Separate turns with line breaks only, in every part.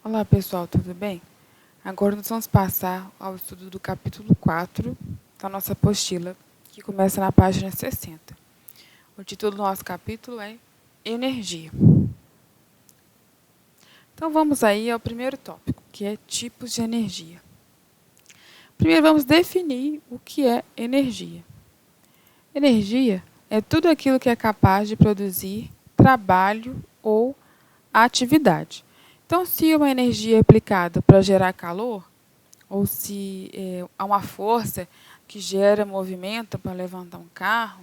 Olá pessoal, tudo bem? Agora nós vamos passar ao estudo do capítulo 4 da nossa apostila, que começa na página 60. O título do nosso capítulo é Energia. Então vamos aí ao primeiro tópico, que é tipos de energia. Primeiro vamos definir o que é energia. Energia é tudo aquilo que é capaz de produzir trabalho ou atividade. Então, se uma energia é aplicada para gerar calor, ou se há uma força que gera movimento para levantar um carro,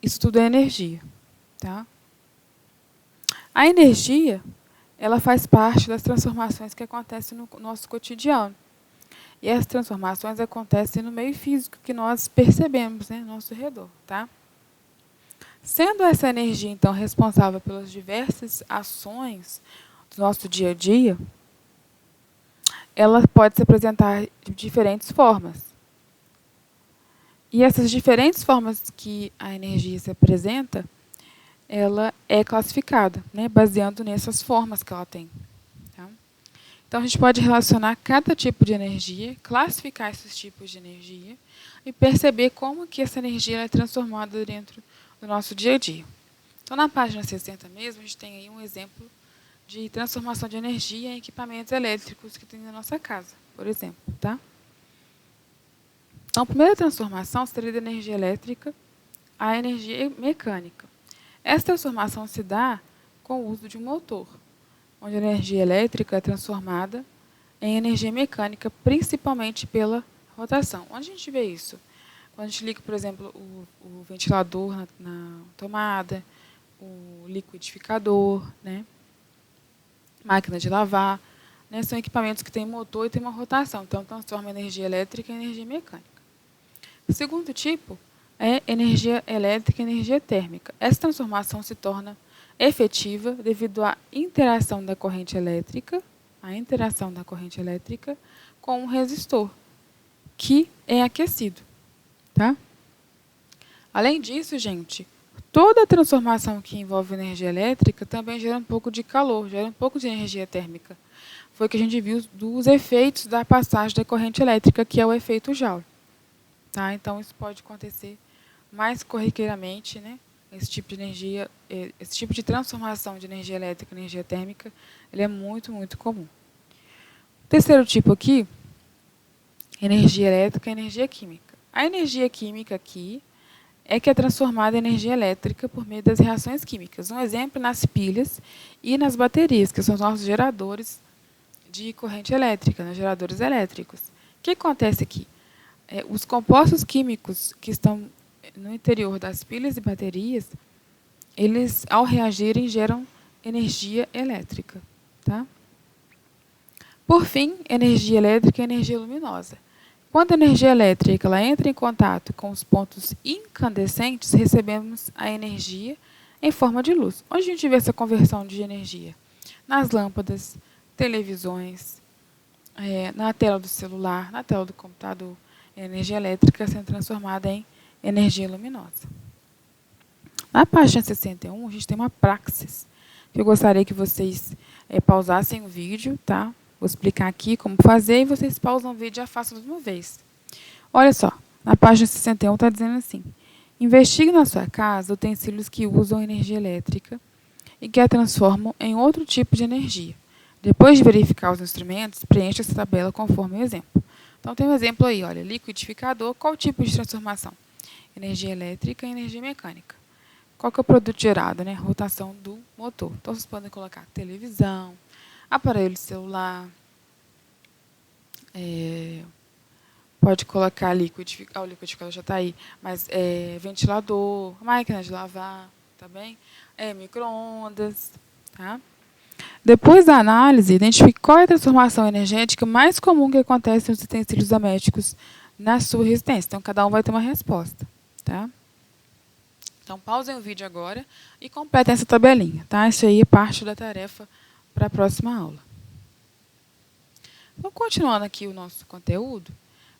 isso tudo é energia. Tá? A energia, ela faz parte das transformações que acontecem no nosso cotidiano. E essas transformações acontecem no meio físico que nós percebemos, né, no nosso redor. Tá? Sendo essa energia, então, responsável pelas diversas ações do nosso dia a dia, ela pode se apresentar de diferentes formas. E essas diferentes formas que a energia se apresenta, ela é classificada, né, baseando nessas formas que ela tem. Tá? Então, a gente pode relacionar cada tipo de energia, classificar esses tipos de energia e perceber como que essa energia é transformada dentro do nosso dia a dia. Então, na página 60 mesmo, a gente tem aí um exemplo de transformação de energia em equipamentos elétricos que tem na nossa casa, por exemplo. Tá? Então, a primeira transformação seria da energia elétrica à energia mecânica. Essa transformação se dá com o uso de um motor, onde a energia elétrica é transformada em energia mecânica, principalmente pela rotação. Onde a gente vê isso? Quando a gente liga, por exemplo, o ventilador na tomada, o liquidificador, né? Máquina de lavar, né? São equipamentos que têm motor e têm uma rotação, então transforma energia elétrica em energia mecânica. O segundo tipo é energia elétrica e energia térmica. Essa transformação se torna efetiva devido à interação da corrente elétrica, com um resistor, que é aquecido. Tá? Além disso, gente, toda transformação que envolve energia elétrica também gera um pouco de calor, gera um pouco de energia térmica. Foi o que a gente viu dos efeitos da passagem da corrente elétrica, que é o efeito Joule. Tá? Então, isso pode acontecer mais corriqueiramente, né? Esse tipo de energia, esse tipo de transformação de energia elétrica em energia térmica, ele é muito, muito comum. O terceiro tipo aqui, energia elétrica e energia química. A energia química aqui é que é transformada em energia elétrica por meio das reações químicas. Um exemplo nas pilhas e nas baterias, que são os nossos geradores de corrente elétrica, né? Geradores elétricos. O que acontece aqui? Os compostos químicos que estão no interior das pilhas e baterias, eles, ao reagirem, geram energia elétrica. Tá? Por fim, energia elétrica e energia luminosa. Quando a energia elétrica ela entra em contato com os pontos incandescentes, recebemos a energia em forma de luz. Onde a gente vê essa conversão de energia? Nas lâmpadas, televisões, na tela do celular, na tela do computador. A energia elétrica sendo transformada em energia luminosa. Na página 61, a gente tem uma praxis, que eu gostaria que vocês pausassem o vídeo, tá? Vou explicar aqui como fazer e vocês pausam o vídeo e já façam de uma vez. Olha só, na página 61 está dizendo assim: investigue na sua casa utensílios que usam energia elétrica e que a transformam em outro tipo de energia. Depois de verificar os instrumentos, preencha essa tabela conforme o exemplo. Então, tem um exemplo aí, olha, liquidificador, qual tipo de transformação? Energia elétrica e energia mecânica. Qual que é o produto gerado? Né? Rotação do motor. Então, vocês podem colocar televisão, aparelho celular, pode colocar liquidificador, o liquidificador já está aí, mas ventilador, máquina de lavar, tá bem? Micro-ondas, tá? Depois da análise, identifique qual é a transformação energética mais comum que acontece nos utensílios domésticos na sua residência. Então, cada um vai ter uma resposta. Tá? Então, pausem o vídeo agora e completem essa tabelinha. Tá? Isso aí é parte da tarefa para a próxima aula. Então, continuando aqui o nosso conteúdo,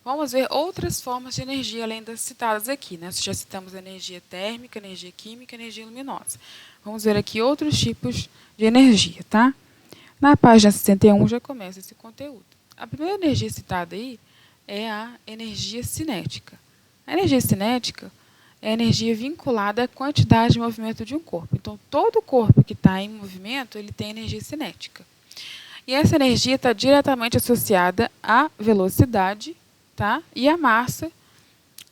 vamos ver outras formas de energia além das citadas aqui. Né? Já citamos energia térmica, energia química e energia luminosa. Vamos ver aqui outros tipos de energia. Tá? Na página 61 já começa esse conteúdo. A primeira energia citada aí é a energia cinética. A energia cinética é a energia vinculada à quantidade de movimento de um corpo. Então, todo corpo que está em movimento, ele tem energia cinética. E essa energia está diretamente associada à velocidade, tá? E à massa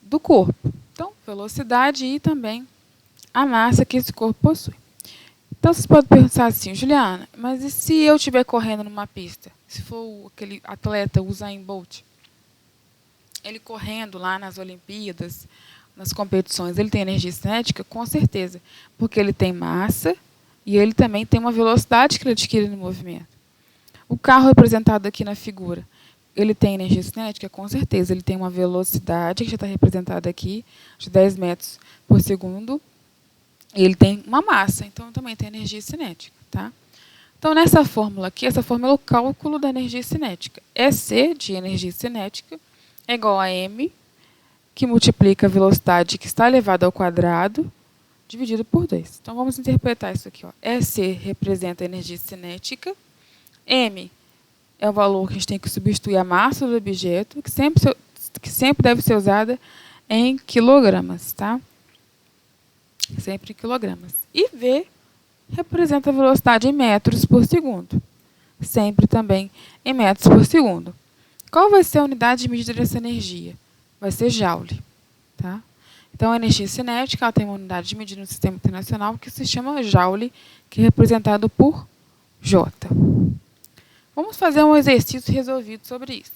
do corpo. Então, velocidade e também a massa que esse corpo possui. Então, vocês podem pensar assim, Juliana, mas e se eu estiver correndo numa pista? Se for aquele atleta Usain Bolt, ele correndo lá nas Olimpíadas, nas competições, ele tem energia cinética? Com certeza, porque ele tem massa e ele também tem uma velocidade que ele adquire no movimento. O carro representado aqui na figura, ele tem energia cinética? Com certeza, ele tem uma velocidade, que já está representada aqui, de 10 metros por segundo, e ele tem uma massa, então também tem energia cinética. Tá? Então, nessa fórmula aqui, essa fórmula é o cálculo da energia cinética. EC, de energia cinética, é igual a M, que multiplica a velocidade que está elevada ao quadrado, dividido por 2. Então, vamos interpretar isso aqui. Ó. EC representa a energia cinética. M é o valor que a gente tem que substituir a massa do objeto, que sempre deve ser usada em quilogramas. Tá? Sempre em quilogramas. E V representa a velocidade em metros por segundo. Sempre também em metros por segundo. Qual vai ser a unidade de medida dessa energia? Vai ser Joule. Tá? Então, a energia cinética ela tem uma unidade de medida no sistema internacional que se chama Joule, que é representado por J. Vamos fazer um exercício resolvido sobre isso.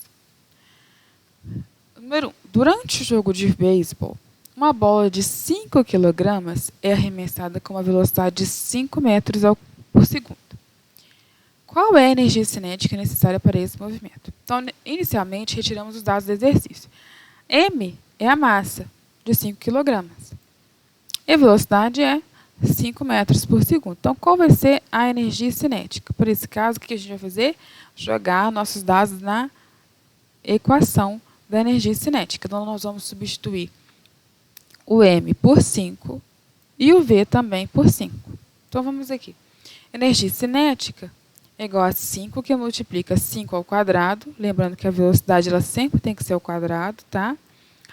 Número 1. Durante o jogo de beisebol, uma bola de 5 kg é arremessada com uma velocidade de 5 metros por segundo. Qual é a energia cinética necessária para esse movimento? Então, inicialmente, retiramos os dados do exercício. M é a massa, de 5 kg. E a velocidade é 5 metros por segundo. Então, qual vai ser a energia cinética? Por esse caso, o que a gente vai fazer? Jogar nossos dados na equação da energia cinética. Então, nós vamos substituir o M por 5 e o V também por 5. Então, vamos aqui. Energia cinética é igual a 5, que multiplica 5 ao quadrado. Lembrando que a velocidade ela sempre tem que ser ao quadrado, tá?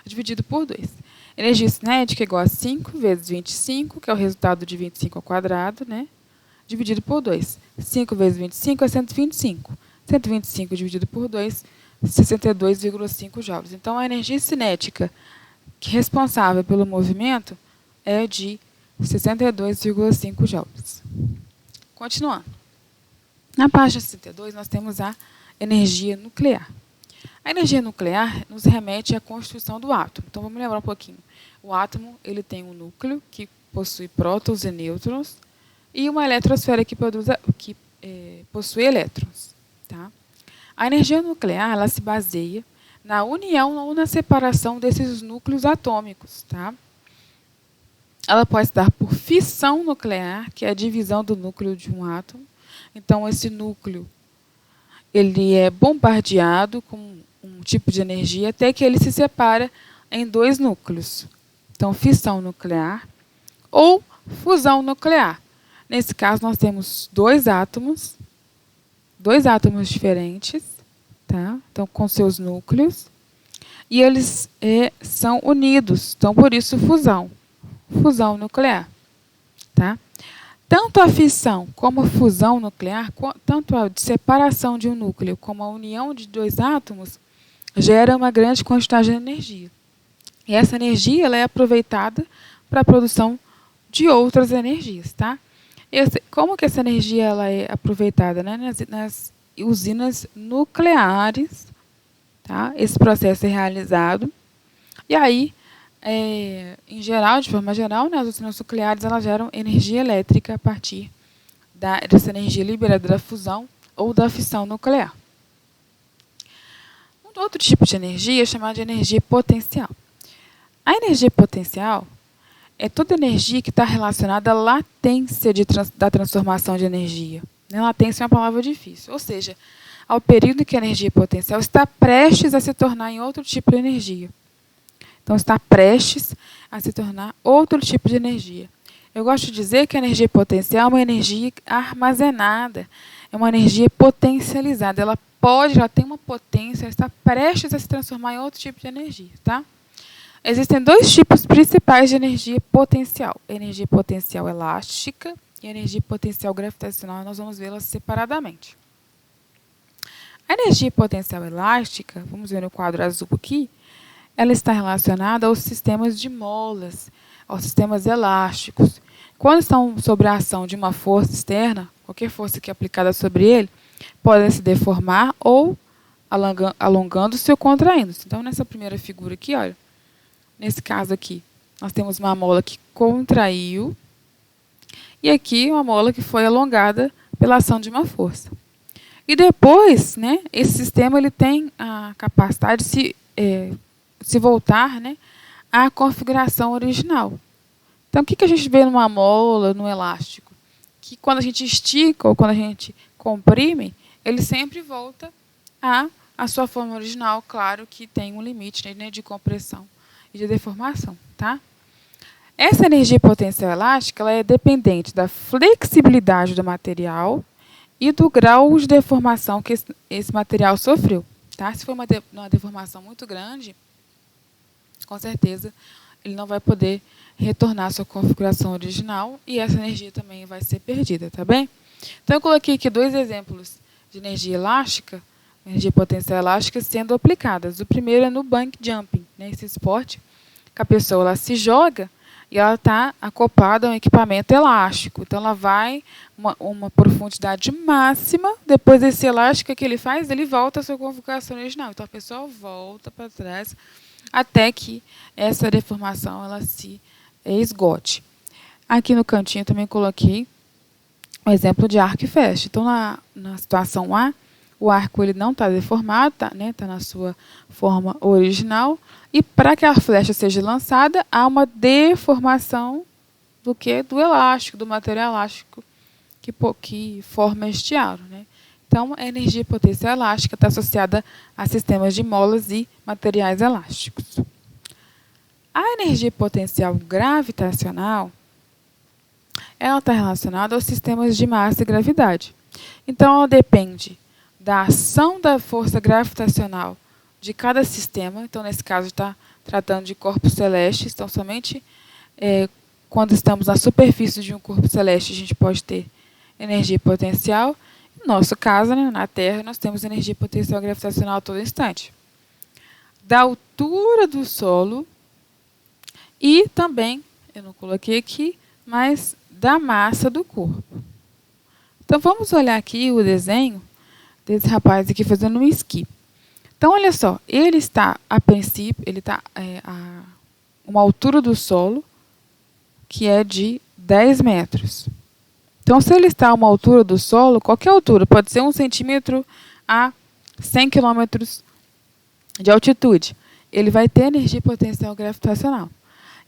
Dividido por 2. Energia cinética é igual a 5 vezes 25, que é o resultado de 25 ao quadrado, né? Dividido por 2. 5 vezes 25 é 125. 125 dividido por 2, 62,5 joules. Então, a energia cinética responsável pelo movimento é de 62,5 joules. Continuando. Na página 62, nós temos a energia nuclear. A energia nuclear nos remete à constituição do átomo. Então, vamos lembrar um pouquinho. O átomo ele tem um núcleo que possui prótons e nêutrons e uma eletrosfera que possui elétrons. Tá? A energia nuclear ela se baseia na união ou na separação desses núcleos atômicos. Tá? Ela pode se dar por fissão nuclear, que é a divisão do núcleo de um átomo. Então, esse núcleo ele é bombardeado com um tipo de energia até que ele se separa em 2 núcleos. Então, fissão nuclear ou fusão nuclear. Nesse caso, nós temos 2 átomos diferentes, tá? Então, com seus núcleos, e eles são unidos. Então, por isso, fusão nuclear. Tá? Tanto a fissão como a fusão nuclear, tanto a separação de um núcleo como a união de 2 átomos, gera uma grande quantidade de energia. E essa energia ela é aproveitada para a produção de outras energias. Tá? Como que essa energia ela é aproveitada? Né? Nas usinas nucleares, tá? Esse processo é realizado. E aí, em geral, de forma geral, né, as usinas nucleares elas geram energia elétrica a partir dessa energia liberada da fusão ou da fissão nuclear. Um outro tipo de energia é chamado de energia potencial. A energia potencial é toda energia que está relacionada à latência da transformação de energia. Latência é uma palavra difícil, ou seja, ao período que a energia potencial está prestes a se tornar em outro tipo de energia. Então, está prestes a se tornar outro tipo de energia. Eu gosto de dizer que a energia potencial é uma energia armazenada. é uma energia potencializada. Ela tem uma potência, ela está prestes a se transformar em outro tipo de energia, tá? Existem dois tipos principais de energia potencial. Energia potencial elástica e energia potencial gravitacional. Nós vamos vê-las separadamente. A energia potencial elástica, vamos ver no quadro azul aqui, ela está relacionada aos sistemas de molas, aos sistemas elásticos. Quando estão sob a ação de uma força externa, qualquer força que é aplicada sobre ele, podem se deformar ou alongando-se ou contraindo-se. Então, nessa primeira figura aqui, olha, nesse caso aqui, nós temos uma mola que contraiu e aqui uma mola que foi alongada pela ação de uma força. E depois, né, esse sistema ele tem a capacidade de se voltar, né, à configuração original. Então, o que a gente vê numa mola, no elástico? Que quando a gente estica ou quando a gente comprime, ele sempre volta à sua forma original. Claro que tem um limite, né, de compressão e de deformação, tá? Essa energia potencial elástica ela é dependente da flexibilidade do material e do grau de deformação que esse material sofreu. Tá? Se for uma deformação muito grande, com certeza ele não vai poder retornar à sua configuração original e essa energia também vai ser perdida, tá bem? Então eu coloquei aqui dois exemplos de energia elástica, energia potencial elástica sendo aplicadas. O primeiro é no bungee jumping, né? Esse esporte que a pessoa ela se joga e ela está acoplada a um equipamento elástico. Então, ela vai uma profundidade máxima. Depois desse elástico que ele faz, ele volta à sua configuração original. Então, a pessoa volta para trás até que essa deformação ela se esgote. Aqui no cantinho também coloquei um exemplo de arco e flecha. Então, na situação A, o arco ele não está deformado, tá, né, tá na sua forma original. E para que a flecha seja lançada, há uma deformação do elástico, do material elástico que forma este aro, né? Então, a energia potencial elástica está associada a sistemas de molas e materiais elásticos. A energia potencial gravitacional ela está relacionada aos sistemas de massa e gravidade. Então, ela depende da ação da força gravitacional de cada sistema. Então, nesse caso, está tratando de corpos celestes. Então, somente quando estamos na superfície de um corpo celeste, a gente pode ter energia potencial. No nosso caso, né, na Terra, nós temos energia potencial gravitacional a todo instante. Da altura do solo e também, eu não coloquei aqui, mas da massa do corpo. Então, vamos olhar aqui o desenho desse rapaz aqui fazendo um esqui. Então, olha só, ele está, a princípio, ele está a uma altura do solo que é de 10 metros. Então, se ele está a uma altura do solo, qualquer altura, pode ser 1 centímetro a 100 quilômetros de altitude, ele vai ter energia potencial gravitacional.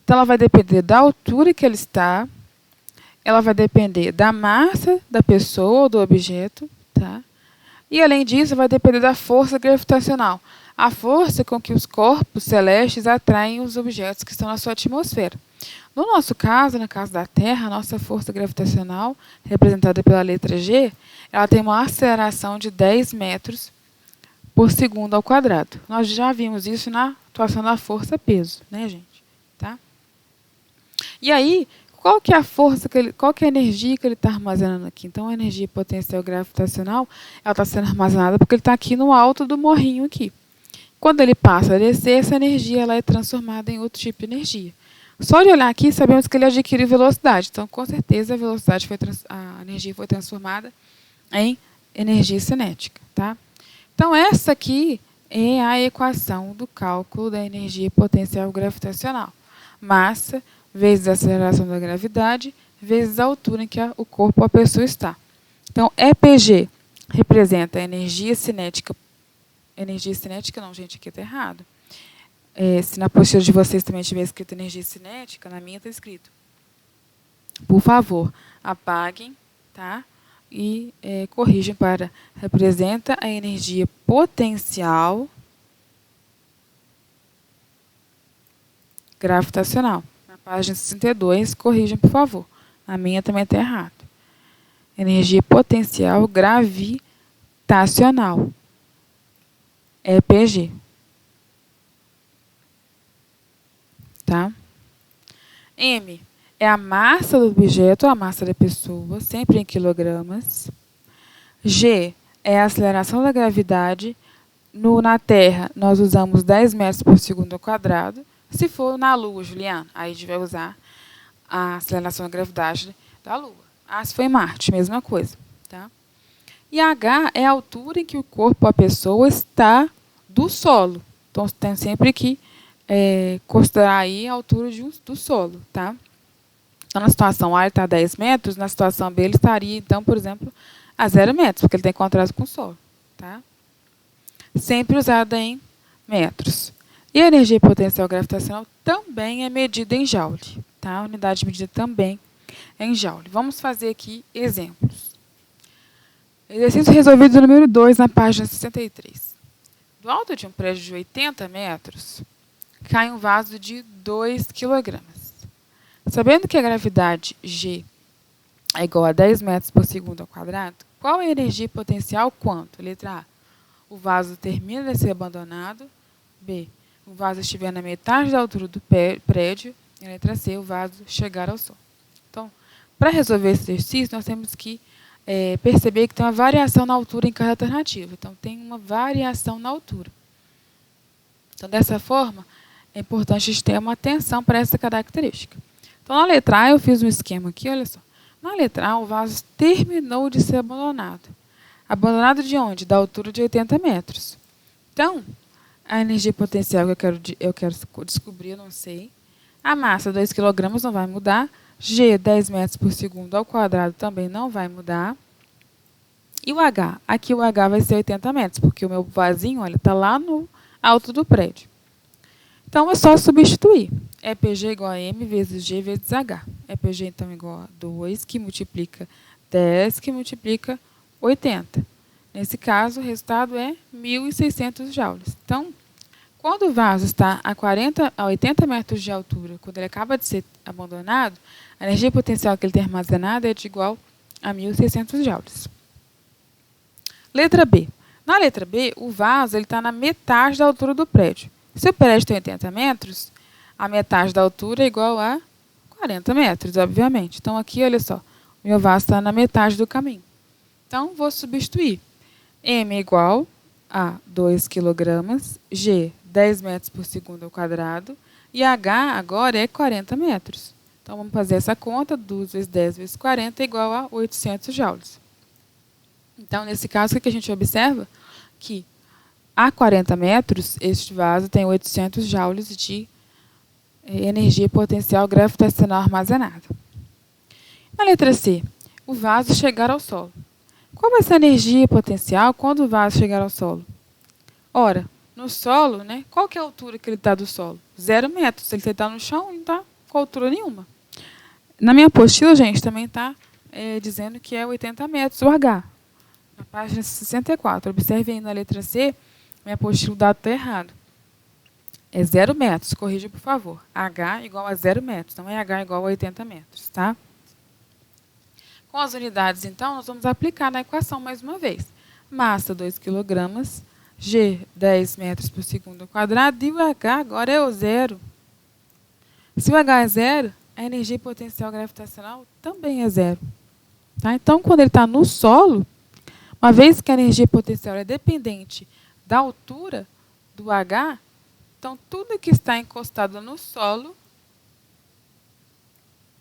Então, ela vai depender da altura que ele está, ela vai depender da massa da pessoa ou do objeto, tá? E, além disso, vai depender da força gravitacional, a força com que os corpos celestes atraem os objetos que estão na sua atmosfera. No nosso caso, no caso da Terra, a nossa força gravitacional, representada pela letra G, ela tem uma aceleração de 10 metros por segundo ao quadrado. Nós já vimos isso na atuação da força-peso, né, gente? Tá? E aí, qual que é a força, qual que é a energia que ele está armazenando aqui? Então, a energia potencial gravitacional ela está sendo armazenada porque ele está aqui no alto do morrinho aqui. Quando ele passa a descer, essa energia ela é transformada em outro tipo de energia. Só de olhar aqui, sabemos que ele adquire velocidade. Então, com certeza, a energia foi transformada em energia cinética. Tá? Então, essa aqui é a equação do cálculo da energia potencial gravitacional. Massa vezes a aceleração da gravidade, vezes a altura em que o corpo ou a pessoa está. Então, EPG representa a energia cinética. Energia cinética não, gente, aqui está errado. Se na postura de vocês também tiver escrito energia cinética, na minha está escrito. Por favor, apaguem, tá? E corrijam para representa a energia potencial gravitacional. Na página 62, corrijam, por favor. A minha também está errado. Energia potencial gravitacional. EPG. Tá? M é a massa do objeto, a massa da pessoa, sempre em quilogramas. G é a aceleração da gravidade. Na Terra, nós usamos 10 metros por segundo ao quadrado. Se for na Lua, Juliana, aí a gente vai usar a aceleração da gravidade da Lua. Se for em Marte, mesma coisa. Tá? E H é a altura em que o corpo, a pessoa, está do solo. Então, você tem sempre que considerar aí a altura do solo. Tá? Então, na situação A, ele está a 10 metros. Na situação B, ele estaria, então, por exemplo, a 0 metros, porque ele tem contraste com o solo. Tá? Sempre usada em metros. E a energia potencial gravitacional também é medida em joule. Tá? A unidade de medida também é em joule. Vamos fazer aqui exemplos. Exercício resolvido número 2, na página 63. Do alto de um prédio de 80 metros, cai um vaso de 2 kg. Sabendo que a gravidade G é igual a 10 metros por segundo ao quadrado, qual é a energia potencial quanto? Letra A. O vaso termina de ser abandonado. B. O vaso estiver na metade da altura do prédio. E letra C. O vaso chegar ao sol. Então, para resolver esse exercício, nós temos que perceber que tem uma variação na altura em cada alternativa. Então, tem uma variação na altura. Então, dessa forma, é importante a gente ter uma atenção para essa característica. Então, na letra A, eu fiz um esquema aqui, olha só. Na letra A, o vaso terminou de ser abandonado. Abandonado de onde? Da altura de 80 metros. Então, a energia potencial que eu quero descobrir, eu não sei. A massa, 2 kg, não vai mudar. G, 10 metros por segundo ao quadrado, também não vai mudar. E o H? Aqui o H vai ser 80 metros, porque o meu vasinho, olha, está lá no alto do prédio. Então, é só substituir. EPG igual a M vezes G vezes H. EPG, então, igual a 2, que multiplica 10, que multiplica 80. Nesse caso, o resultado é 1.600 joules. Então, quando o vaso está a 80 metros de altura, quando ele acaba de ser abandonado, a energia potencial que ele tem armazenada é de igual a 1.600 joules. Letra B. Na letra B, o vaso está na metade da altura do prédio. Se o prédio tem 80 metros, a metade da altura é igual a 40 metros, obviamente. Então, aqui, olha só, o meu vaso está na metade do caminho. Então, vou substituir. M é igual a 2 kg, G, 10 metros por segundo ao quadrado, e H agora é 40 metros. Então, vamos fazer essa conta, 2 vezes 10 vezes 40 é igual a 800 joules. Então, nesse caso, o que a gente observa? Que a 40 metros, este vaso tem 800 joules de energia potencial gravitacional armazenada. Na letra C, o vaso chegar ao solo. Qual vai ser a energia potencial quando o vaso chegar ao solo? Ora, no solo, né, qual que é a altura que ele está do solo? 0 metros. Se ele está no chão, ele não está com altura nenhuma. Na minha apostila, gente, também está dizendo que é 80 metros o H. Na página 64. Observe aí na letra C, minha apostila, o dado está errado. É 0 metros. Corrija, por favor. H igual a 0 metros. Não é H igual a 80 metros, tá? Com as unidades, então, nós vamos aplicar na equação mais uma vez. Massa, 2 kg, G, 10 metros por segundo ao quadrado, e o H agora é o zero. Se o H é zero, a energia potencial gravitacional também é zero. Tá? Então, quando ele está no solo, uma vez que a energia potencial é dependente da altura do H, então tudo que está encostado no solo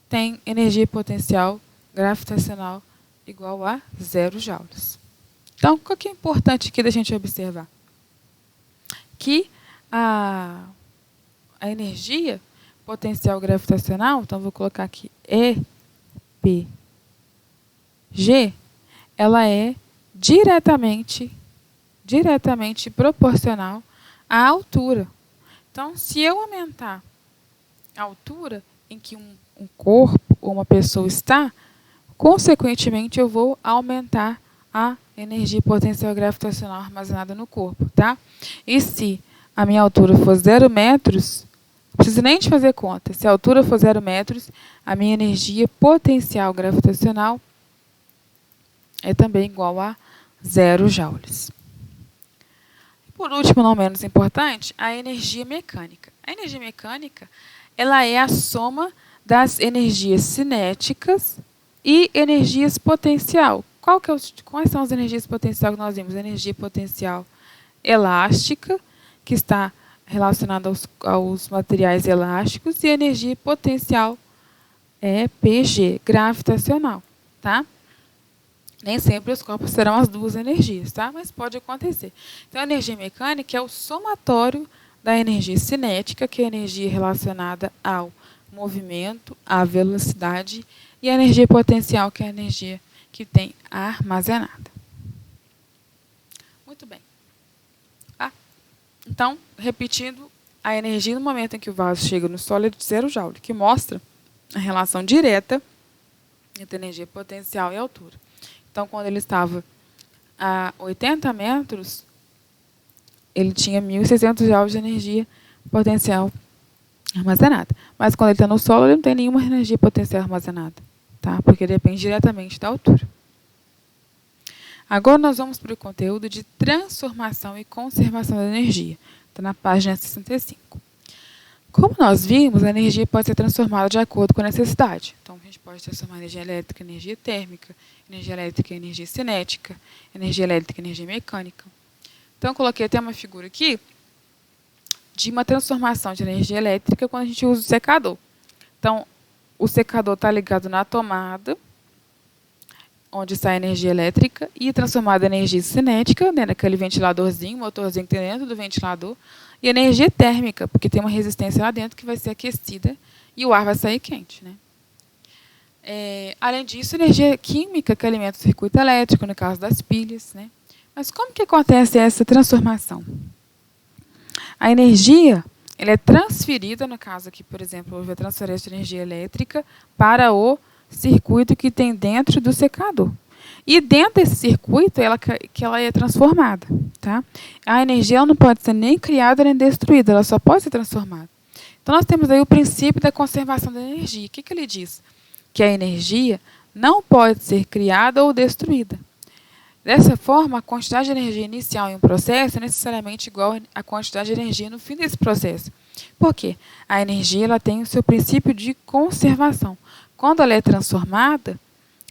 tem energia potencial gravitacional igual a 0 joules. Então, o que é importante aqui da gente observar? Que a energia potencial gravitacional, então vou colocar aqui EPG, ela é diretamente proporcional à altura. Então, se eu aumentar a altura em que um corpo ou uma pessoa está, consequentemente, eu vou aumentar a energia potencial gravitacional armazenada no corpo, tá? E se a minha altura for 0 metros, não preciso nem de fazer conta. Se a altura for 0 metros, a minha energia potencial gravitacional é também igual a 0 joules. Por último, não menos importante, a energia mecânica. A energia mecânica ela é a soma das energias cinéticas e energias potencial. Quais são as energias potencial que nós vimos? A energia potencial elástica, que está relacionada aos materiais elásticos, e a energia potencial PG, gravitacional. Tá? Nem sempre os corpos terão as duas energias, tá? Mas pode acontecer. Então, a energia mecânica é o somatório da energia cinética, que é a energia relacionada ao movimento, à velocidade, e a energia potencial, que é a energia que tem armazenada. Muito bem. Tá? Então, repetindo, a energia no momento em que o vaso chega no solo é de 0 joule, que mostra a relação direta entre energia potencial e altura. Então, quando ele estava a 80 metros, ele tinha 1.600 joules de energia potencial armazenada. Mas quando ele está no solo, ele não tem nenhuma energia potencial armazenada, tá? Porque depende diretamente da altura. Agora nós vamos para o conteúdo de transformação e conservação da energia. Está na página 65. Como nós vimos, a energia pode ser transformada de acordo com a necessidade. Então, a gente pode transformar energia elétrica em energia térmica, energia elétrica em energia cinética, energia elétrica em energia mecânica. Então, eu coloquei até uma figura aqui de uma transformação de energia elétrica quando a gente usa o secador. Então, o secador está ligado na tomada, onde está a energia elétrica, e transformada em energia cinética, né, naquele ventiladorzinho, motorzinho que tem dentro do ventilador, e energia térmica, porque tem uma resistência lá dentro que vai ser aquecida e o ar vai sair quente. Né? Além disso, energia química, que alimenta o circuito elétrico, no caso das pilhas. Né? Mas como que acontece essa transformação? A energia ela é transferida, no caso aqui, por exemplo, houve a transferência de energia elétrica para o circuito que tem dentro do secador. E dentro desse circuito, ela é transformada. Tá? A energia ela não pode ser nem criada nem destruída, ela só pode ser transformada. Então, nós temos aí o princípio da conservação da energia. O que ele diz? Que a energia não pode ser criada ou destruída. Dessa forma, a quantidade de energia inicial em um processo é necessariamente igual à quantidade de energia no fim desse processo. Por quê? A energia ela tem o seu princípio de conservação. Quando ela é transformada,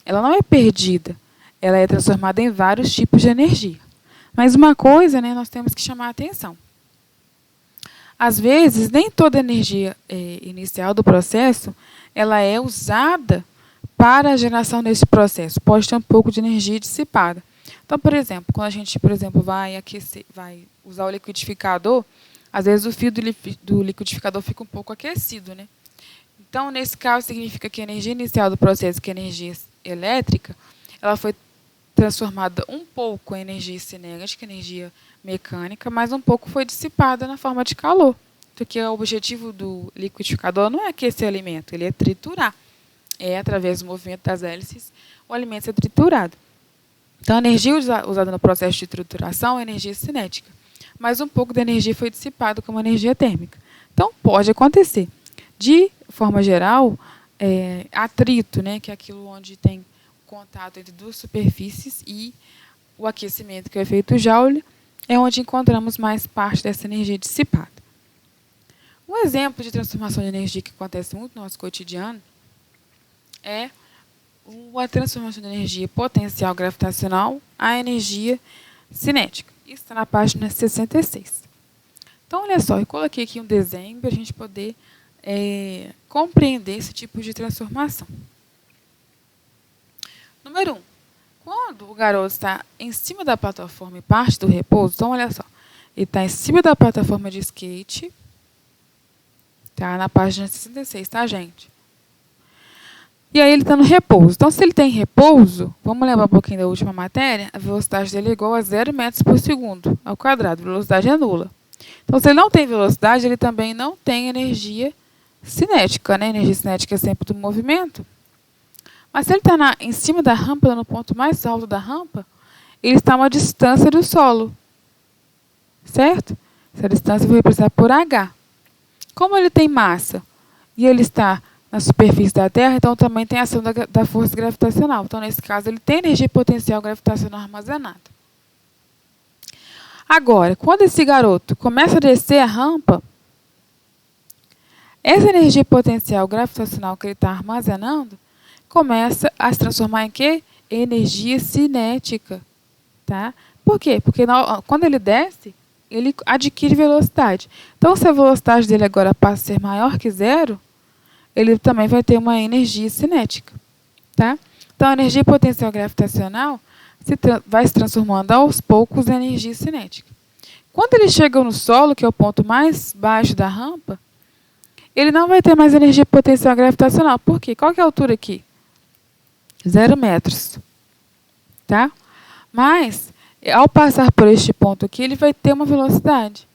ela não é perdida. Ela é transformada em vários tipos de energia. Mas uma coisa, né, nós temos que chamar a atenção. Às vezes, nem toda a energia inicial do processo ela é usada para a geração desse processo. Pode ter um pouco de energia dissipada. Então, por exemplo, quando a gente, vai usar o liquidificador, às vezes o fio do liquidificador fica um pouco aquecido. Né? Então, nesse caso, significa que a energia inicial do processo, que é a energia elétrica, ela foi transformada um pouco em energia cinética, energia mecânica, mas um pouco foi dissipada na forma de calor. Porque o objetivo do liquidificador não é aquecer o alimento, ele é triturar. Através do movimento das hélices, o alimento é triturado. Então, a energia usada no processo de trituração é energia cinética, mas um pouco da energia foi dissipada como energia térmica. Então, pode acontecer. De forma geral, atrito, né, que é aquilo onde tem contato entre duas superfícies, e o aquecimento, que é o efeito Joule, é onde encontramos mais parte dessa energia dissipada. Um exemplo de transformação de energia que acontece muito no nosso cotidiano é a transformação de energia potencial gravitacional à energia cinética. Isso está na página 66. Então, olha só, eu coloquei aqui um desenho para a gente poder compreender esse tipo de transformação. Número 1. Quando o garoto está em cima da plataforma e parte do repouso, então olha só, ele está em cima da plataforma de skate, tá? Na página 66, tá, gente? E aí ele está no repouso. Então, se ele tem repouso, vamos lembrar um pouquinho da última matéria, a velocidade dele é igual a 0 metros por segundo ao quadrado, a velocidade é nula. Então, se ele não tem velocidade, ele também não tem energia cinética, né? Energia cinética é sempre do movimento. Mas se ele está em cima da rampa, no ponto mais alto da rampa, ele está a uma distância do solo. Certo? Essa distância foi representada por H. Como ele tem massa e ele está na superfície da Terra, então também tem a ação da força gravitacional. Então, nesse caso, ele tem energia potencial gravitacional armazenada. Agora, quando esse garoto começa a descer a rampa, essa energia potencial gravitacional que ele está armazenando começa a se transformar em quê? Energia cinética. Tá? Por quê? Porque quando ele desce, ele adquire velocidade. Então, se a velocidade dele agora passa a ser maior que zero, ele também vai ter uma energia cinética. Tá? Então, a energia potencial gravitacional vai se transformando aos poucos em energia cinética. Quando ele chega no solo, que é o ponto mais baixo da rampa, ele não vai ter mais energia potencial gravitacional. Por quê? Qual que é a altura aqui? 0 metros. Tá? Mas, ao passar por este ponto aqui, ele vai ter uma velocidade.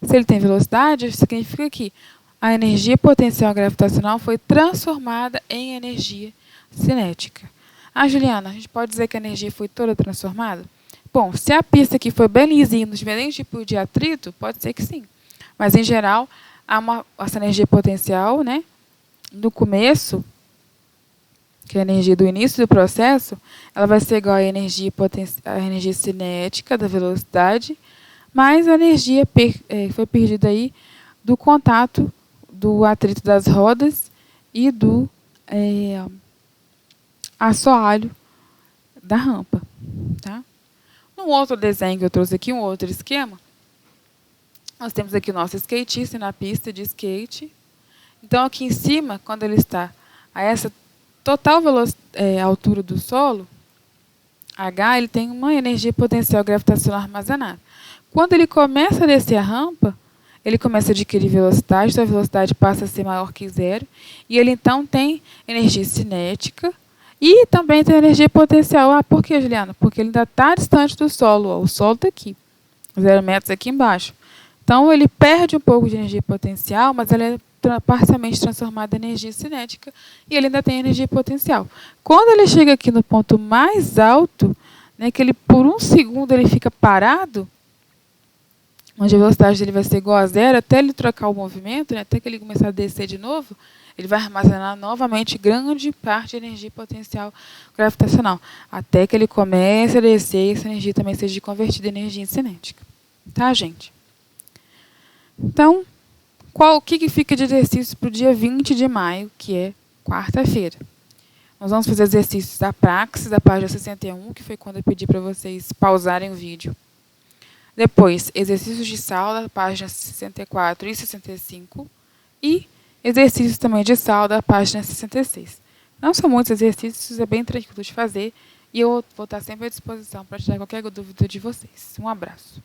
Se ele tem velocidade, significa que a energia potencial gravitacional foi transformada em energia cinética. Ah, Juliana, a gente pode dizer que a energia foi toda transformada? Bom, se a pista aqui foi bem lisinha, não tiver nenhum tipo de atrito, pode ser que sim. Mas, em geral, essa energia potencial, né, no começo, que é a energia do início do processo, ela vai ser igual à energia cinética da velocidade, mais a energia foi perdida aí do contato do atrito das rodas e do assoalho da rampa. Tá? Um outro desenho que eu trouxe aqui, um outro esquema, nós temos aqui o nosso skatista na pista de skate. Então, aqui em cima, quando ele está a essa total altura do solo, H, ele tem uma energia potencial gravitacional armazenada. Quando ele começa a descer a rampa, ele começa a adquirir velocidade, então a velocidade passa a ser maior que zero, e ele então tem energia cinética e também tem energia potencial. Ah, por que, Juliana? Porque ele ainda está distante do solo. Ó, o solo está aqui, 0 metros aqui embaixo. Então, ele perde um pouco de energia potencial, mas ele é parcialmente transformado em energia cinética e ele ainda tem energia potencial. Quando ele chega aqui no ponto mais alto, né, que ele por um segundo ele fica parado, onde a velocidade dele vai ser igual a zero, até ele trocar o movimento, né, até que ele começar a descer de novo, ele vai armazenar novamente grande parte de energia potencial gravitacional, até que ele comece a descer e essa energia também seja convertida em energia cinética. Tá, gente? Então, o que fica de exercício para o dia 20 de maio, que é quarta-feira? Nós vamos fazer exercícios da praxis, da página 61, que foi quando eu pedi para vocês pausarem o vídeo. Depois, exercícios de sala, página 64 e 65. E exercícios também de sala, da página 66. Não são muitos exercícios, é bem tranquilo de fazer. E eu vou estar sempre à disposição para tirar qualquer dúvida de vocês. Um abraço.